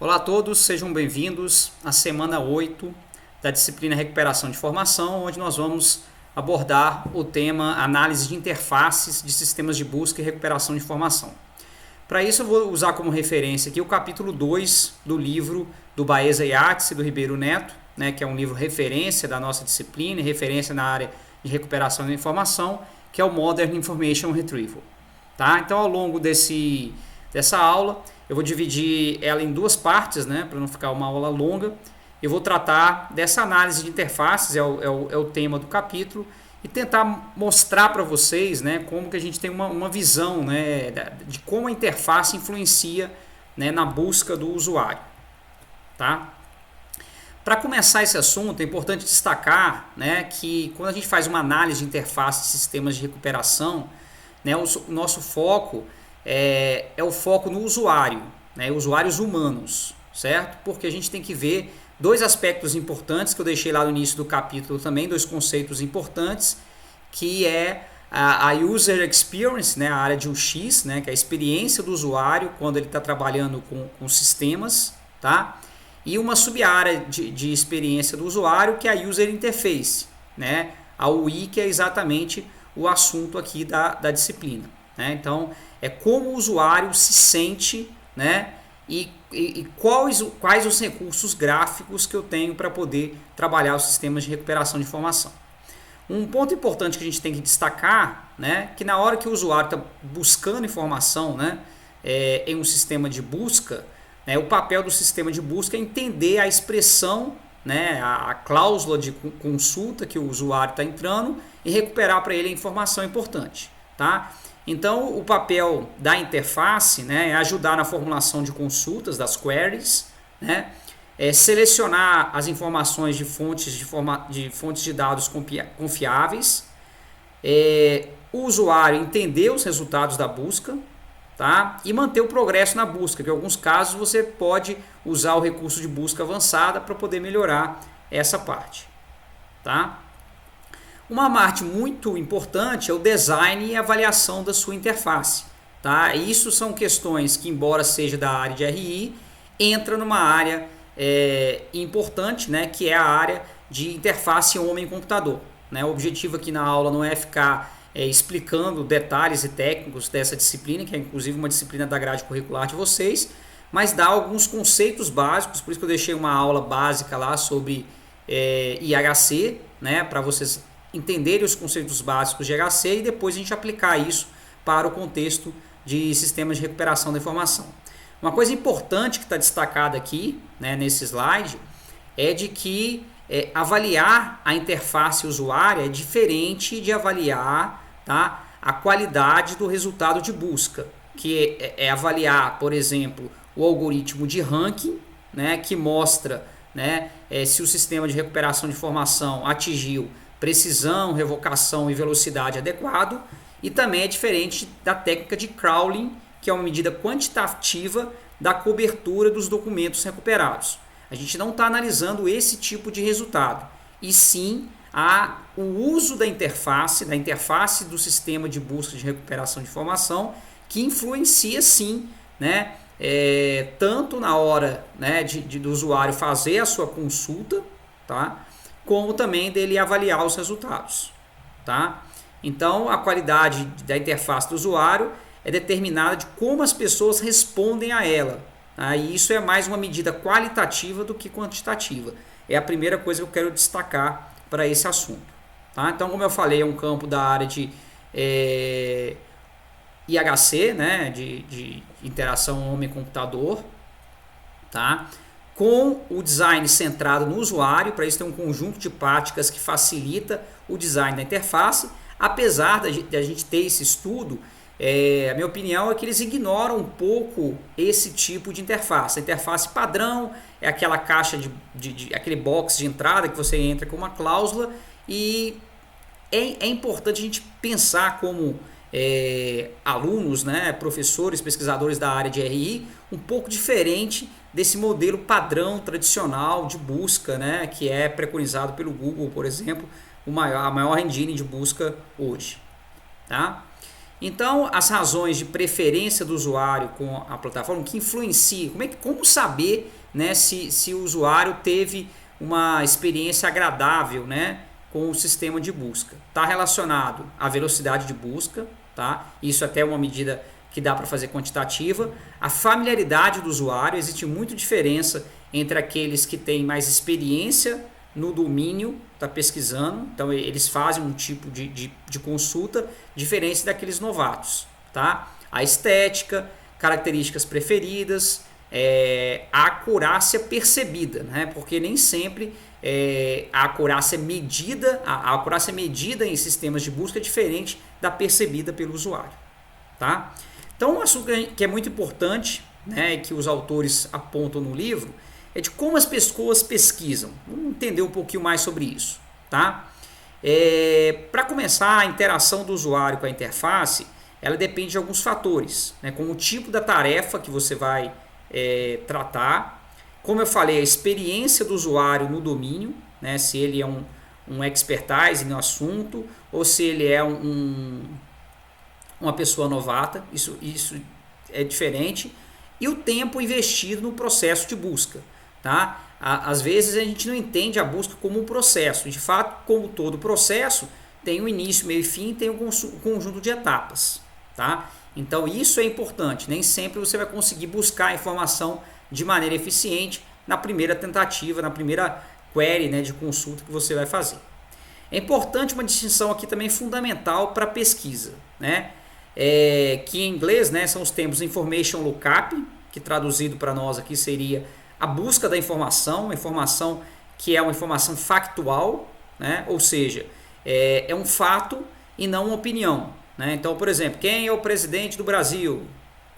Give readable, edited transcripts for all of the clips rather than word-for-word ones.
Olá a todos, sejam bem-vindos à semana 8 da disciplina Recuperação de Informação, onde nós vamos abordar o tema Análise de Interfaces de Sistemas de Busca e Recuperação de Informação. Para isso eu vou usar como referência aqui o capítulo 2 do livro do Baeza Yates e do Ribeiro Neto, que é um livro referência da nossa disciplina e referência na área de recuperação de informação, que é o Modern Information Retrieval. Tá? Então, ao longo dessa aula, eu vou dividir ela em duas partes, para não ficar uma aula longa. Eu vou tratar dessa análise de interfaces, é o tema do capítulo, e tentar mostrar para vocês como que a gente tem uma visão de como a interface influencia na busca do usuário. Tá? Para começar esse assunto, é importante destacar que quando a gente faz uma análise de interface de sistemas de recuperação, o nosso foco é o foco no usuário, usuários humanos, certo? Porque a gente tem que ver dois aspectos importantes que eu deixei lá no início do capítulo também, dois conceitos importantes, que é a User Experience, a área de UX, que é a experiência do usuário quando ele está trabalhando com sistemas, tá? E uma sub-área de experiência do usuário, que é a User Interface, a UI, que é exatamente o assunto aqui da disciplina. Então, é como o usuário se sente, e quais os recursos gráficos que eu tenho para poder trabalhar os sistemas de recuperação de informação. Um ponto importante que a gente tem que destacar, que na hora que o usuário está buscando informação em um sistema de busca, o papel do sistema de busca é entender a expressão, a cláusula de consulta que o usuário está entrando e recuperar para ele a informação importante. Tá? Então, o papel da interface é ajudar na formulação de consultas, das queries, selecionar as informações de fontes de dados confiáveis, o usuário entender os resultados da busca, tá? E manter o progresso na busca, que em alguns casos você pode usar o recurso de busca avançada para poder melhorar essa parte. Tá? Uma parte muito importante é o design e avaliação da sua interface. Tá? Isso são questões que, embora seja da área de RI, entra numa área importante, que é a área de interface homem-computador. O objetivo aqui na aula não é ficar explicando detalhes e técnicos dessa disciplina, que é inclusive uma disciplina da grade curricular de vocês, mas dá alguns conceitos básicos, por isso que eu deixei uma aula básica lá sobre IHC, para vocês entenderem os conceitos básicos de IHC e depois a gente aplicar isso para o contexto de sistemas de recuperação da informação. Uma coisa importante que está destacada aqui, nesse slide, é de que avaliar a interface usuária é diferente de avaliar, tá, a qualidade do resultado de busca, que é avaliar, por exemplo, o algoritmo de ranking, que mostra se o sistema de recuperação de informação atingiu precisão, revocação e velocidade adequado, e também é diferente da técnica de crawling, que é uma medida quantitativa da cobertura dos documentos recuperados. A gente não está analisando esse tipo de resultado, e sim o uso da interface do sistema de busca de recuperação de informação, que influencia sim, tanto na hora do usuário fazer a sua consulta, tá? Como também dele avaliar os resultados. Tá? Então, a qualidade da interface do usuário é determinada de como as pessoas respondem a ela. Tá? E isso é mais uma medida qualitativa do que quantitativa. É a primeira coisa que eu quero destacar para esse assunto. Tá? Então, como eu falei, é um campo da área de IHC, de interação homem-computador, tá? Com o design centrado no usuário. Para isso tem um conjunto de práticas que facilita o design da interface. Apesar de a gente ter esse estudo, a minha opinião é que eles ignoram um pouco esse tipo de interface. A interface padrão é aquela caixa aquele box de entrada que você entra com uma cláusula, e é importante a gente pensar como alunos, professores, pesquisadores da área de RI, um pouco diferente desse modelo padrão tradicional de busca, que é preconizado pelo Google, por exemplo, a maior engine de busca hoje. Tá? Então, as razões de preferência do usuário com a plataforma que influenciam, como saber, né, se o usuário teve uma experiência agradável, né, com o sistema de busca. Está relacionado à velocidade de busca, tá? Isso até é uma medida que dá para fazer quantitativa. A familiaridade do usuário, existe muita diferença entre aqueles que têm mais experiência no domínio, está pesquisando, então eles fazem um tipo de consulta diferente daqueles novatos. Tá? A estética, características preferidas, a acurácia percebida, né? Porque nem sempre a acurácia medida, a acurácia medida em sistemas de busca é diferente da percebida pelo usuário. Tá? Então, um assunto que é muito importante, né, que os autores apontam no livro, é de como as pessoas pesquisam. Vamos entender um pouquinho mais sobre isso. Tá? Para começar, a interação do usuário com a interface, ela depende de alguns fatores, né, como o tipo da tarefa que você vai tratar, como eu falei, a experiência do usuário no domínio, né, se ele é um expertise no assunto ou se ele é uma pessoa novata, isso é diferente, e o tempo investido no processo de busca. Tá? Às vezes a gente não entende a busca como um processo, de fato, como todo processo, tem um início, meio e fim, tem um conjunto de etapas. Tá? Então isso é importante, nem sempre você vai conseguir buscar a informação de maneira eficiente na primeira tentativa, na primeira query, né, de consulta que você vai fazer. É importante uma distinção aqui também fundamental para a pesquisa, né? Que em inglês, né, são os termos information lookup, que traduzido para nós aqui seria a busca da informação, a informação que é uma informação factual, né? Ou seja, é um fato e não uma opinião. Né? Então, por exemplo, quem é o presidente do Brasil?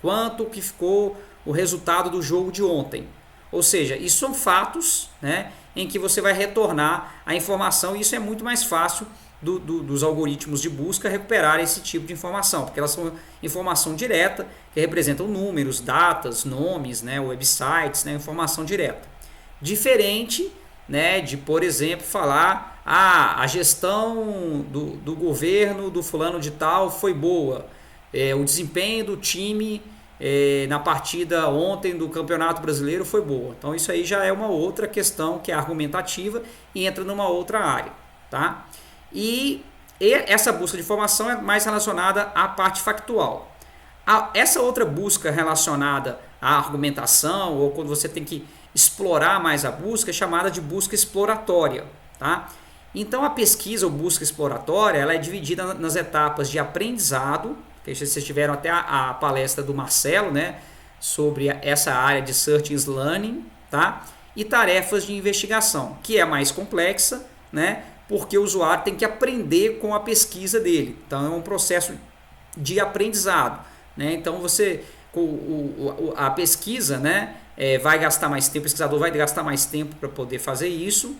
Quanto que ficou o resultado do jogo de ontem? Ou seja, isso são fatos, né, em que você vai retornar a informação, e isso é muito mais fácil dos algoritmos de busca recuperar esse tipo de informação, porque elas são informação direta, que representam números, datas, nomes, né, websites, né, informação direta. Diferente, né, de, por exemplo, falar a gestão do governo do fulano de tal foi boa, o desempenho do time na partida ontem do Campeonato Brasileiro foi boa. Então isso aí já é uma outra questão que é argumentativa e entra numa outra área. Tá? E essa busca de informação é mais relacionada à parte factual. Essa outra busca relacionada à argumentação, ou quando você tem que explorar mais a busca, é chamada de busca exploratória. Tá? Então a pesquisa ou busca exploratória ela é dividida nas etapas de aprendizado, que vocês tiveram até a palestra do Marcelo, né, sobre essa área de Search Engine Learning, tá? E tarefas de investigação, que é mais complexa, né, porque o usuário tem que aprender com a pesquisa dele. Então é um processo de aprendizado. Né? Então a pesquisa, né, vai gastar mais tempo, o pesquisador vai gastar mais tempo para poder fazer isso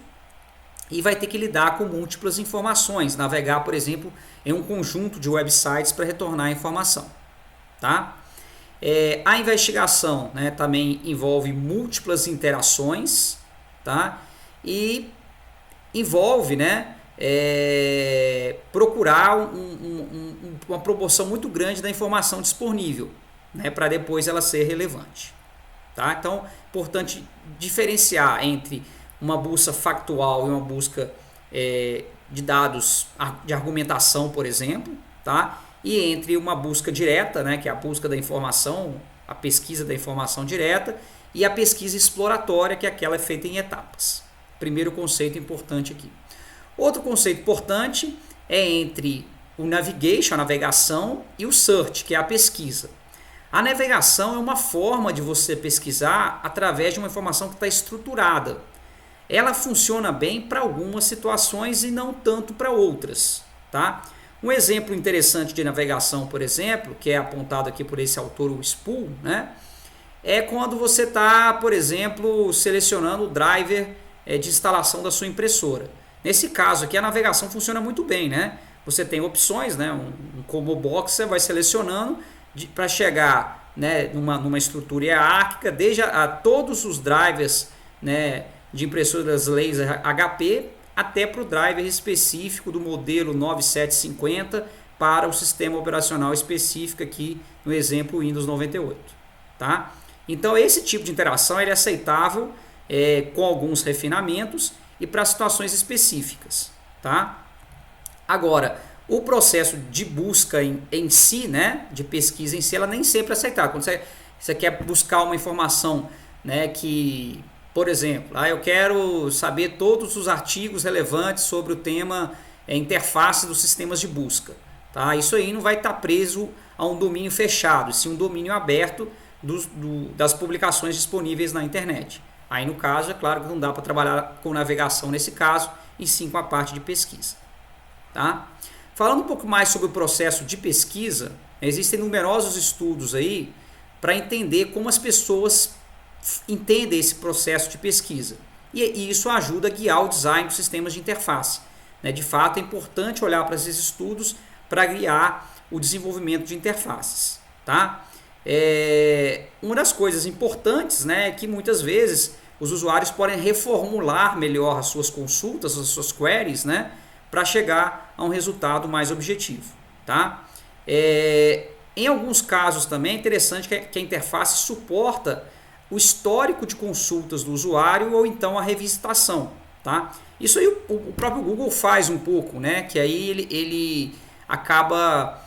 e vai ter que lidar com múltiplas informações, navegar, por exemplo, em um conjunto de websites para retornar a informação. Tá? A investigação, né, também envolve múltiplas interações, tá? E envolve, né, procurar uma proporção muito grande da informação disponível, né, para depois ela ser relevante. Tá? Então, é importante diferenciar entre uma busca factual e uma busca de dados de argumentação, por exemplo, tá? E entre uma busca direta, né, que é a busca da informação, a pesquisa da informação direta, e a pesquisa exploratória, que é aquela feita em etapas. Primeiro conceito importante aqui. Outro conceito importante é entre o navigation, a navegação, e o search, que é a pesquisa. A navegação é uma forma de você pesquisar através de uma informação que está estruturada. Ela funciona bem para algumas situações e não tanto para outras. Tá? Um exemplo interessante de navegação, por exemplo, que é apontado aqui por esse autor, o Spool, né, é quando você está, por exemplo, selecionando o driver de instalação da sua impressora. Nesse caso aqui, a navegação funciona muito bem. Né? Você tem opções, né, um combo box, você vai selecionando para chegar, né, numa estrutura hierárquica, desde a todos os drivers, né, de impressoras laser HP até para o driver específico do modelo 9750 para o sistema operacional específico aqui no exemplo Windows 98. Tá? Então esse tipo de interação ele é aceitável com alguns refinamentos e para situações específicas. Tá? Agora, o processo de busca em si, né, de pesquisa em si, ela nem sempre é aceitável. Quando você quer buscar uma informação, né, que, por exemplo, eu quero saber todos os artigos relevantes sobre o tema interface dos sistemas de busca. Tá? Isso aí não vai estar preso a um domínio fechado, sim um domínio aberto das publicações disponíveis na internet. Aí no caso, é claro que não dá para trabalhar com navegação nesse caso, e sim com a parte de pesquisa. Tá? Falando um pouco mais sobre o processo de pesquisa, existem numerosos estudos aí para entender como as pessoas entendem esse processo de pesquisa. E isso ajuda a guiar o design dos sistemas de interface. Né? De fato, é importante olhar para esses estudos para guiar o desenvolvimento de interfaces. Tá? Uma das coisas importantes, né, é que muitas vezes os usuários podem reformular melhor as suas consultas, as suas queries, né, para chegar a um resultado mais objetivo. Tá? Em alguns casos também é interessante que a interface suporta o histórico de consultas do usuário ou então a revisitação. Tá? Isso aí o próprio Google faz um pouco, né, que aí ele acaba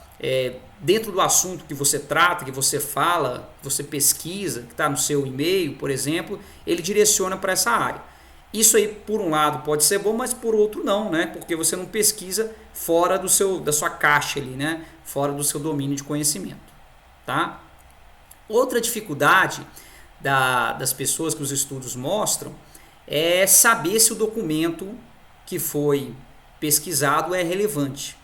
dentro do assunto que você trata, que você fala, que você pesquisa, que está no seu e-mail, por exemplo, ele direciona para essa área. Isso aí, por um lado, pode ser bom, mas por outro não, né? Porque você não pesquisa fora da sua caixa ali, né? Fora do seu domínio de conhecimento. Tá? Outra dificuldade das pessoas que os estudos mostram é saber se o documento que foi pesquisado é relevante.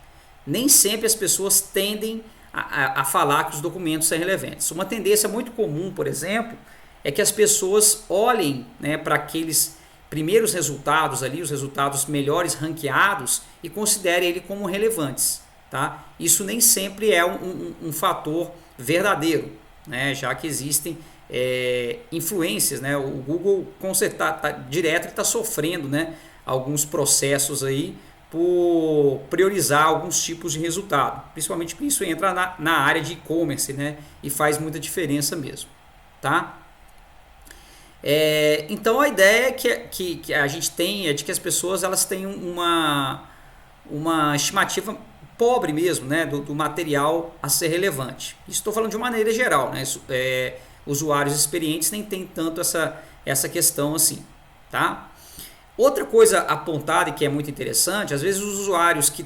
Nem sempre as pessoas tendem a falar que os documentos são relevantes. Uma tendência muito comum, por exemplo, é que as pessoas olhem, né, para aqueles primeiros resultados ali, os resultados melhores ranqueados, e considerem ele como relevantes. Tá? Isso nem sempre é um fator verdadeiro, né? Já que existem influências, né? O Google com certeza direto está sofrendo, né, alguns processos aí por priorizar alguns tipos de resultado, principalmente porque isso entra na área de e-commerce, né, e faz muita diferença mesmo. Tá? Então a ideia que a gente tem é de que as pessoas elas têm uma estimativa pobre mesmo, né, do material a ser relevante. Estou falando de uma maneira geral, né? Usuários experientes nem tem tanto essa questão assim. Tá? Outra coisa apontada e que é muito interessante, às vezes os usuários que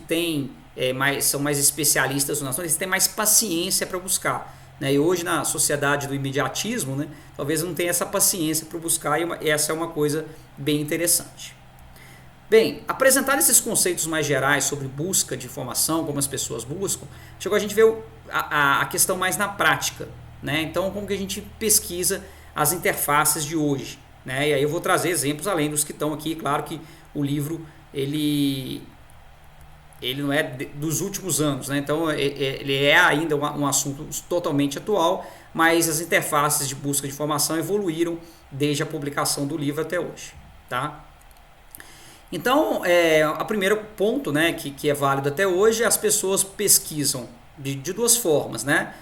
são mais especialistas no assunto, eles têm mais paciência para buscar. Né? E hoje na sociedade do imediatismo, né, talvez não tenha essa paciência para buscar, e essa é uma coisa bem interessante. Bem, apresentar esses conceitos mais gerais sobre busca de informação, como as pessoas buscam, chegou a gente ver a questão mais na prática. Né? Então, como que a gente pesquisa as interfaces de hoje? Né? E aí eu vou trazer exemplos além dos que estão aqui. Claro que o livro ele não é dos últimos anos, né? Então ele é ainda um assunto totalmente atual, mas as interfaces de busca de informação evoluíram desde a publicação do livro até hoje. Tá? Então, o primeiro ponto, né, que é válido até hoje, as pessoas pesquisam de duas formas, né?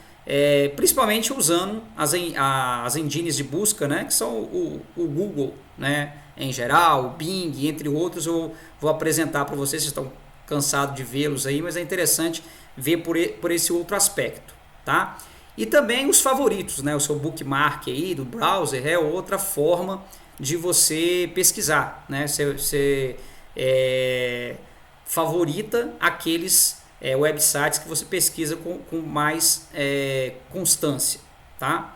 Principalmente usando as engines de busca, né, que são o Google, né, em geral, o Bing, entre outros. Eu vou apresentar para vocês estão cansados de vê-los aí, mas é interessante ver por esse outro aspecto. Tá? E também os favoritos, né, o seu bookmark aí do browser é outra forma de você pesquisar. Né? Você favorita aqueles websites que você pesquisa com mais constância. Tá?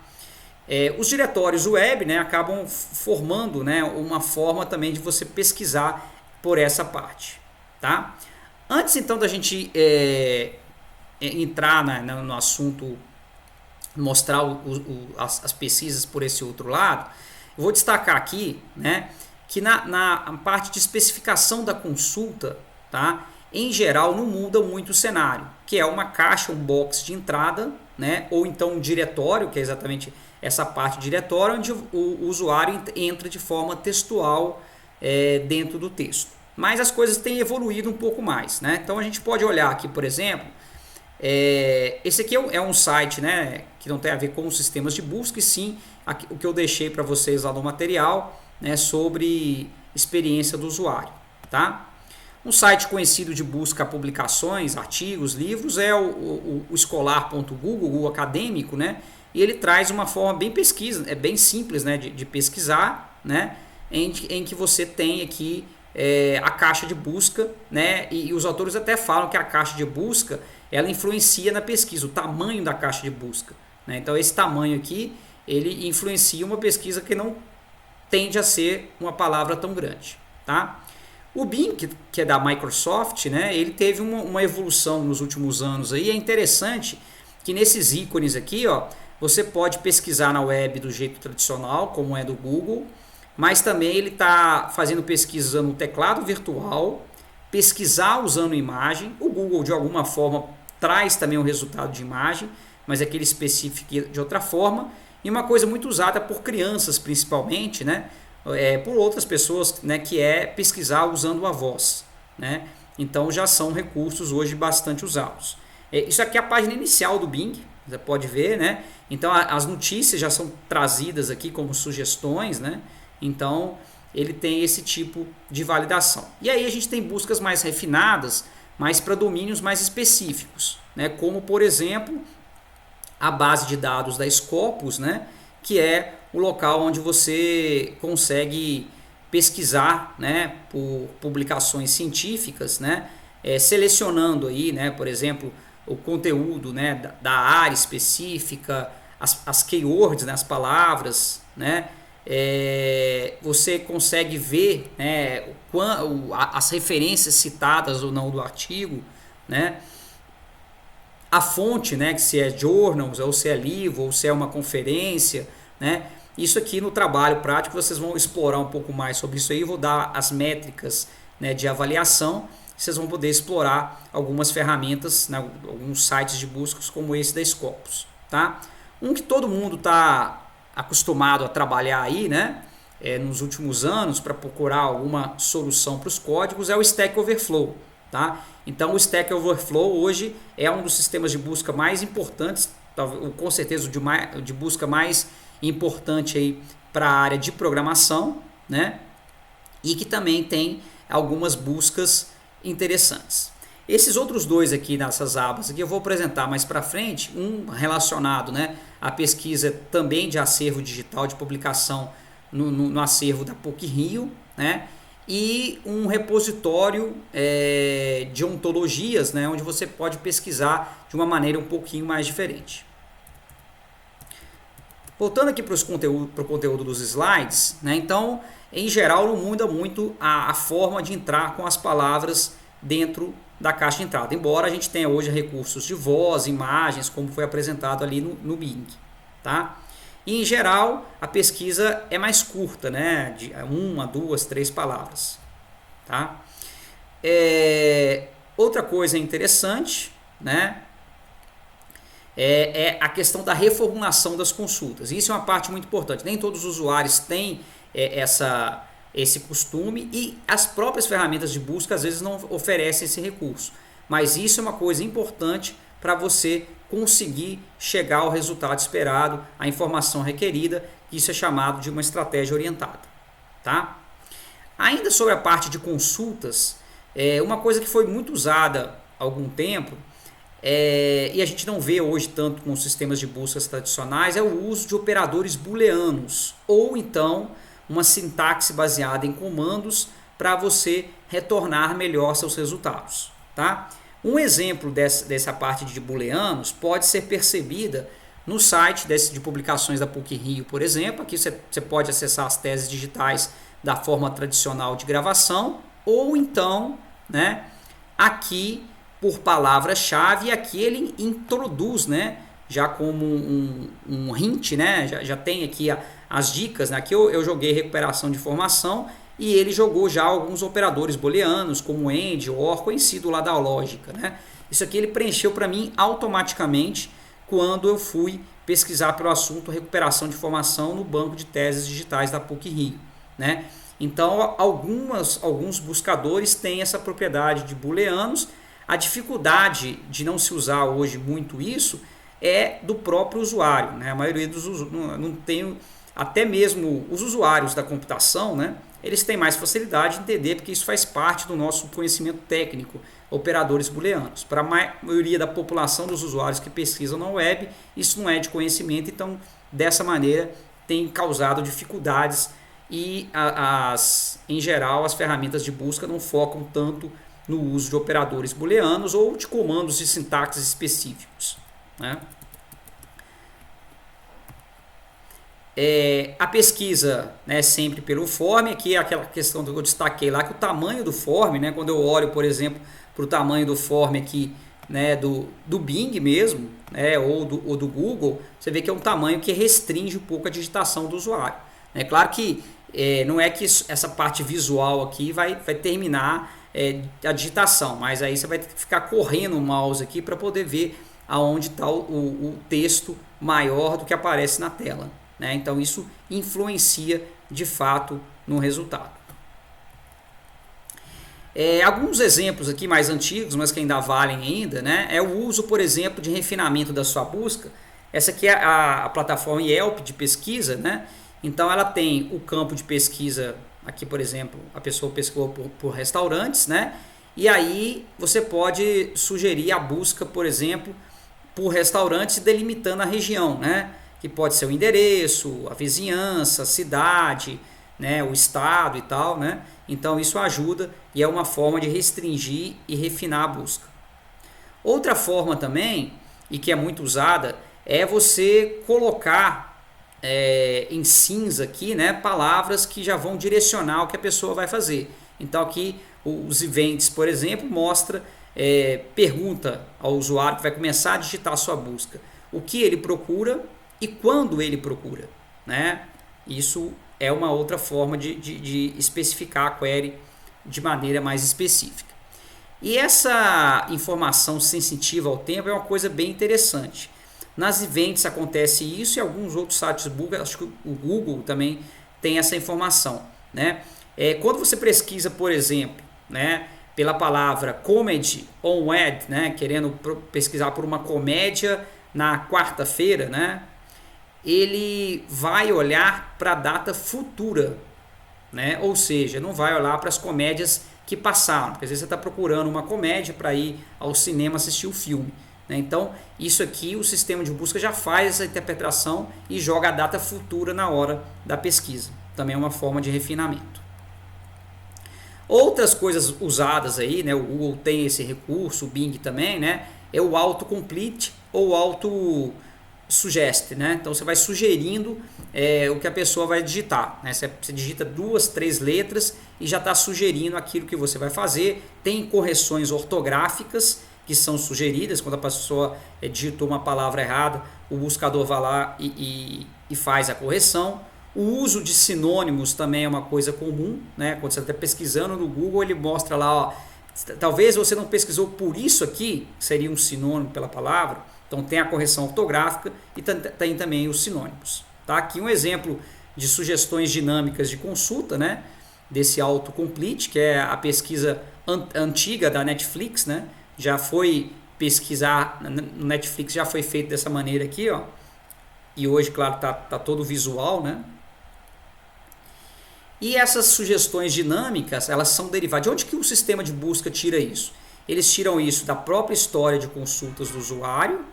Os diretórios web, né, acabam formando, né, uma forma também de você pesquisar por essa parte. Tá? Antes então da gente entrar no assunto, mostrar as pesquisas por esse outro lado, eu vou destacar aqui, né, que na parte de especificação da consulta, tá, em geral não muda muito o cenário, que é uma caixa, um box de entrada, né, ou então um diretório, que é exatamente essa parte de diretório, onde o usuário entra de forma textual dentro do texto. Mas as coisas têm evoluído um pouco mais. Né? Então a gente pode olhar aqui, por exemplo, Esse aqui é um site, né, que não tem a ver com os sistemas de busca, e sim aqui, o que eu deixei para vocês lá no material, né, sobre experiência do usuário. Tá? Um site conhecido de busca a publicações, artigos, livros é o escolar.google, Google acadêmico, né? E ele traz uma forma bem pesquisa, é bem simples, né, de pesquisar, né? Em que você tem aqui a caixa de busca, né? E os autores até falam que a caixa de busca ela influencia na pesquisa, o tamanho da caixa de busca, né? Então esse tamanho aqui ele influencia uma pesquisa que não tende a ser uma palavra tão grande, tá? O Bing, que é da Microsoft, né, ele teve uma evolução nos últimos anos aí. É interessante que nesses ícones aqui, ó, você pode pesquisar na web do jeito tradicional, como é do Google, mas também ele está fazendo pesquisa usando um teclado virtual, pesquisar usando imagem. O Google, de alguma forma, traz também um resultado de imagem, mas é que ele especifica de outra forma. E uma coisa muito usada por crianças, principalmente, né? Por outras pessoas, né, que é pesquisar usando a voz, né? Então já são recursos hoje bastante usados. Isso aqui é a página inicial do Bing, você pode ver, né? Então as notícias já são trazidas aqui como sugestões, né? Então ele tem esse tipo de validação. E aí a gente tem buscas mais refinadas, mas para domínios mais específicos, né? Como por exemplo a base de dados da Scopus, né? Que é o local onde você consegue pesquisar, né, por publicações científicas, né, selecionando aí, né, por exemplo, o conteúdo, né, da área específica, as keywords, né, as palavras, né, você consegue ver, né, as referências citadas ou não do artigo, né, a fonte, né, que se é journals, ou se é livro, ou se é uma conferência, né? Isso aqui no trabalho prático vocês vão explorar um pouco mais sobre isso aí. Eu vou dar as métricas, né, de avaliação. Vocês vão poder explorar algumas ferramentas, né, alguns sites de buscas como esse da Scopus, tá? Um que todo mundo está acostumado a trabalhar aí, né, nos últimos anos para procurar alguma solução para os códigos é o Stack Overflow, tá? Então o Stack Overflow hoje é um dos sistemas de busca mais importantes, com certeza de busca mais importante aí para a área de programação, né? E que também tem algumas buscas interessantes. Esses outros dois aqui nessas abas aqui eu vou apresentar mais para frente, um relacionado, né, à pesquisa também de acervo digital de publicação no acervo da PUC-Rio, né? E um repositório de ontologias, né, onde você pode pesquisar de uma maneira um pouquinho mais diferente. Voltando aqui para o conteúdo dos slides, né, então, em geral, não muda muito a forma de entrar com as palavras dentro da caixa de entrada, embora a gente tenha hoje recursos de voz, imagens, como foi apresentado ali no Bing. Tá? E, em geral, a pesquisa é mais curta, né? De 1, 2, 3 palavras. Tá? Outra coisa interessante, né, é a questão da reformulação das consultas. Isso é uma parte muito importante. Nem todos os usuários têm esse costume e as próprias ferramentas de busca às vezes não oferecem esse recurso. Mas isso é uma coisa importante para você conseguir chegar ao resultado esperado, à informação requerida. Isso é chamado de uma estratégia orientada. Tá? Ainda sobre a parte de consultas, uma coisa que foi muito usada há algum tempo, e a gente não vê hoje tanto com os sistemas de buscas tradicionais, é o uso de operadores booleanos, ou então uma sintaxe baseada em comandos para você retornar melhor seus resultados. Tá? Um exemplo dessa parte de booleanos pode ser percebida no site de publicações da PUC-Rio, por exemplo. Aqui você pode acessar as teses digitais da forma tradicional de gravação, ou então, né, aqui por palavra-chave, aqui ele introduz, né, já como um hint, né, já tem aqui as dicas, né, aqui eu joguei recuperação de informação e ele jogou já alguns operadores booleanos, como AND, OR, conhecido lá da lógica, né. Isso aqui ele preencheu para mim automaticamente quando eu fui pesquisar pelo assunto recuperação de informação no banco de teses digitais da PUC-Rio, né. Então alguns buscadores têm essa propriedade de booleanos. A dificuldade de não se usar hoje muito isso é do próprio usuário, né? A maioria dos não tem, até mesmo os usuários da computação, né? Eles têm mais facilidade de entender porque isso faz parte do nosso conhecimento técnico, operadores booleanos. Para a maioria da população dos usuários que pesquisam na web, isso não é de conhecimento, então dessa maneira tem causado dificuldades e em geral as ferramentas de busca não focam tanto no uso de operadores booleanos ou de comandos de sintaxe específicos, né? A pesquisa, né, sempre pelo form, aqui é aquela questão que eu destaquei lá, que o tamanho do form, né, quando eu olho, por exemplo, para o tamanho do form aqui, né, do Bing mesmo, né, ou do Google, você vê que é um tamanho que restringe um pouco a digitação do usuário. É claro que não é que essa parte visual aqui vai terminar a digitação, mas aí você vai ter que ficar correndo o mouse aqui para poder ver aonde está o texto maior do que aparece na tela, né? Então isso influencia de fato no resultado. Alguns exemplos aqui mais antigos, mas que ainda valem ainda, né? É o uso, por exemplo, de refinamento da sua busca. Essa aqui é a plataforma Yelp de pesquisa, né? Então ela tem o campo de pesquisa, aqui por exemplo, a pessoa pesquisou por restaurantes, né? E aí você pode sugerir a busca, por exemplo, por restaurantes delimitando a região, né? Que pode ser o endereço, a vizinhança, a cidade, né? O estado e tal, né? Então isso ajuda e é uma forma de restringir e refinar a busca. Outra forma também, e que é muito usada, é você colocar em cinza aqui, né, palavras que já vão direcionar o que a pessoa vai fazer. Então aqui os events, por exemplo, mostra, pergunta ao usuário que vai começar a digitar a sua busca o que ele procura e quando ele procura, né? Isso é uma outra forma de especificar a query de maneira mais específica. E essa informação sensitiva ao tempo é uma coisa bem interessante. Nas events acontece isso e alguns outros sites Google, acho que o Google também tem essa informação, né? Quando você pesquisa, por exemplo, né, pela palavra comedy on Ed, né, querendo pesquisar por uma comédia na quarta-feira, né, ele vai olhar para a data futura, né? Ou seja, não vai olhar para as comédias que passaram, porque às vezes você está procurando uma comédia para ir ao cinema assistir o filme. Então, isso aqui o sistema de busca já faz essa interpretação e joga a data futura na hora da pesquisa. Também é uma forma de refinamento. Outras coisas usadas aí, né? O Google tem esse recurso, o Bing também, né? É o autocomplete ou auto-suggest, né? Então, você vai sugerindo o que a pessoa vai digitar, né? Você digita 2, 3 letras e já está sugerindo aquilo que você vai fazer. Tem correções ortográficas que são sugeridas, quando a pessoa digitou uma palavra errada, o buscador vai lá e faz a correção. O uso de sinônimos também é uma coisa comum, né? Quando você está pesquisando no Google, ele mostra lá, ó, talvez você não pesquisou por isso aqui, seria um sinônimo pela palavra, então tem a correção ortográfica e tem também os sinônimos. Tá? Aqui um exemplo de sugestões dinâmicas de consulta, né? Desse autocomplete, que é a pesquisa antiga da Netflix, né? Já foi pesquisar no Netflix, já foi feito dessa maneira aqui, ó. E hoje, claro, tá todo visual, né? E essas sugestões dinâmicas, elas são derivadas. De onde que o sistema de busca tira isso? Eles tiram isso da própria história de consultas do usuário,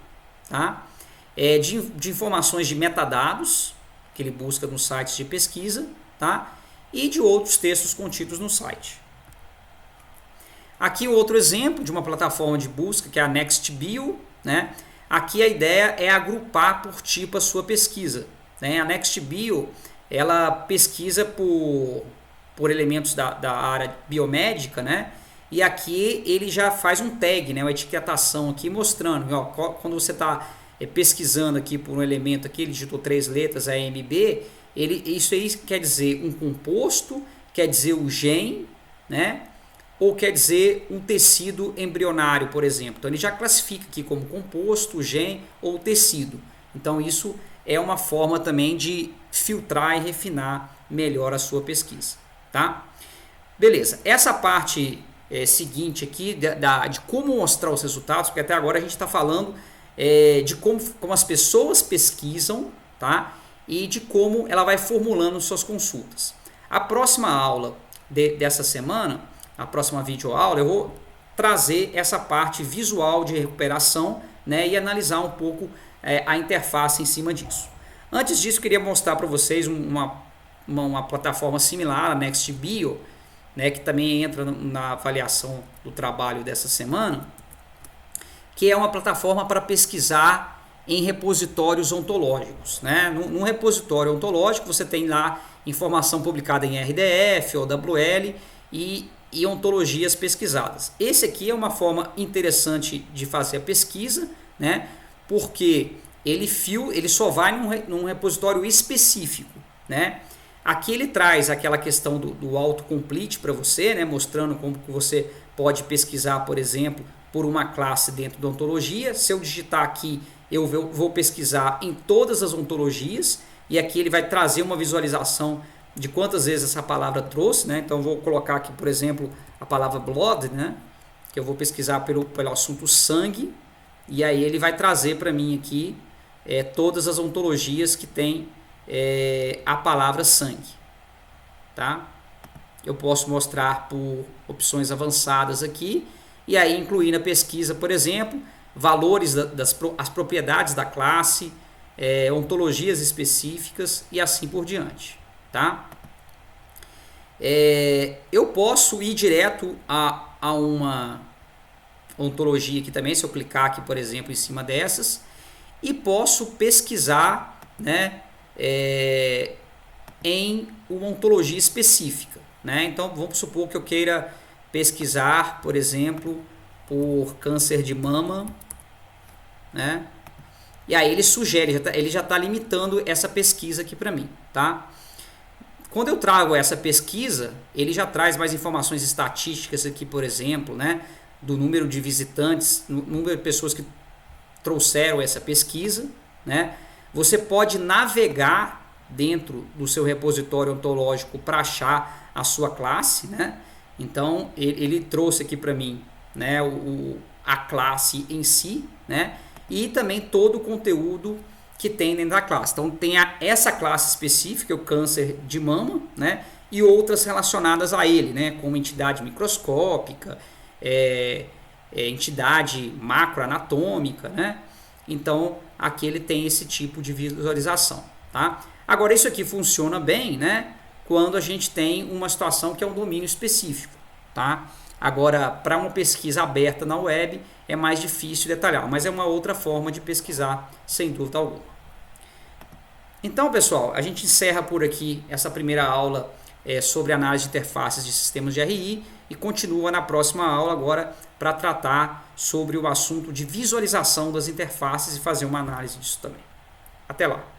tá? De informações de metadados, que ele busca nos sites de pesquisa, tá? E de outros textos contidos no site. Aqui outro exemplo de uma plataforma de busca, que é a NextBio, né? Aqui a ideia é agrupar por tipo a sua pesquisa, né? A NextBio, ela pesquisa por elementos da área biomédica, né? E aqui ele já faz um tag, né? Uma etiquetação aqui mostrando, ó, quando você está pesquisando aqui por um elemento aqui, ele digitou 3 letras, AMB, isso aí quer dizer um composto, quer dizer o gene, né? Ou quer dizer um tecido embrionário, por exemplo. Então ele já classifica aqui como composto, gene ou tecido. Então isso é uma forma também de filtrar e refinar melhor a sua pesquisa, tá? Beleza, essa parte seguinte aqui, de como mostrar os resultados, porque até agora a gente está falando de como as pessoas pesquisam, tá? E de como ela vai formulando suas consultas. A próxima aula dessa semana, a próxima videoaula, eu vou trazer essa parte visual de recuperação, né, e analisar um pouco a interface em cima disso. Antes disso, eu queria mostrar para vocês uma plataforma similar, a NextBio, né, que também entra na avaliação do trabalho dessa semana, que é uma plataforma para pesquisar em repositórios ontológicos, né? Num repositório ontológico você tem lá informação publicada em RDF, OWL e ontologias pesquisadas. Esse aqui é uma forma interessante de fazer a pesquisa, né? Porque ele só vai num repositório específico, né? Aqui ele traz aquela questão do autocomplete para você, né? Mostrando como que você pode pesquisar, por exemplo, por uma classe dentro da ontologia. Se eu digitar aqui, eu vou pesquisar em todas as ontologias, e aqui ele vai trazer uma visualização de quantas vezes essa palavra trouxe, né? Então eu vou colocar aqui, por exemplo, a palavra blood, né? Que eu vou pesquisar pelo assunto sangue, e aí ele vai trazer para mim aqui todas as ontologias que tem a palavra sangue, tá? Eu posso mostrar por opções avançadas aqui, e aí incluir na pesquisa, por exemplo, valores as propriedades da classe, ontologias específicas e assim por diante, tá? Eu posso ir direto a uma ontologia aqui também, se eu clicar aqui, por exemplo, em cima dessas, e posso pesquisar, né, em uma ontologia específica, né? Então vamos supor que eu queira pesquisar, por exemplo, por câncer de mama, né? E aí ele sugere, ele já está limitando essa pesquisa aqui para mim, tá? Quando eu trago essa pesquisa, ele já traz mais informações estatísticas aqui, por exemplo, né? Do número de visitantes, número de pessoas que trouxeram essa pesquisa, né? Você pode navegar dentro do seu repositório ontológico para achar a sua classe, né? Então ele trouxe aqui para mim, né, a classe em si, né? E também todo o conteúdo que tem dentro da classe. Então tem essa classe específica, o câncer de mama, né? E outras relacionadas a ele, né? Como entidade microscópica, entidade macroanatômica, né? Então aqui ele tem esse tipo de visualização, tá? Agora isso aqui funciona bem, né? Quando a gente tem uma situação que é um domínio específico, tá? Agora, para uma pesquisa aberta na web, é mais difícil detalhar, mas é uma outra forma de pesquisar, sem dúvida alguma. Então, pessoal, a gente encerra por aqui essa primeira aula sobre análise de interfaces de sistemas de RI e continua na próxima aula agora para tratar sobre o assunto de visualização das interfaces e fazer uma análise disso também. Até lá!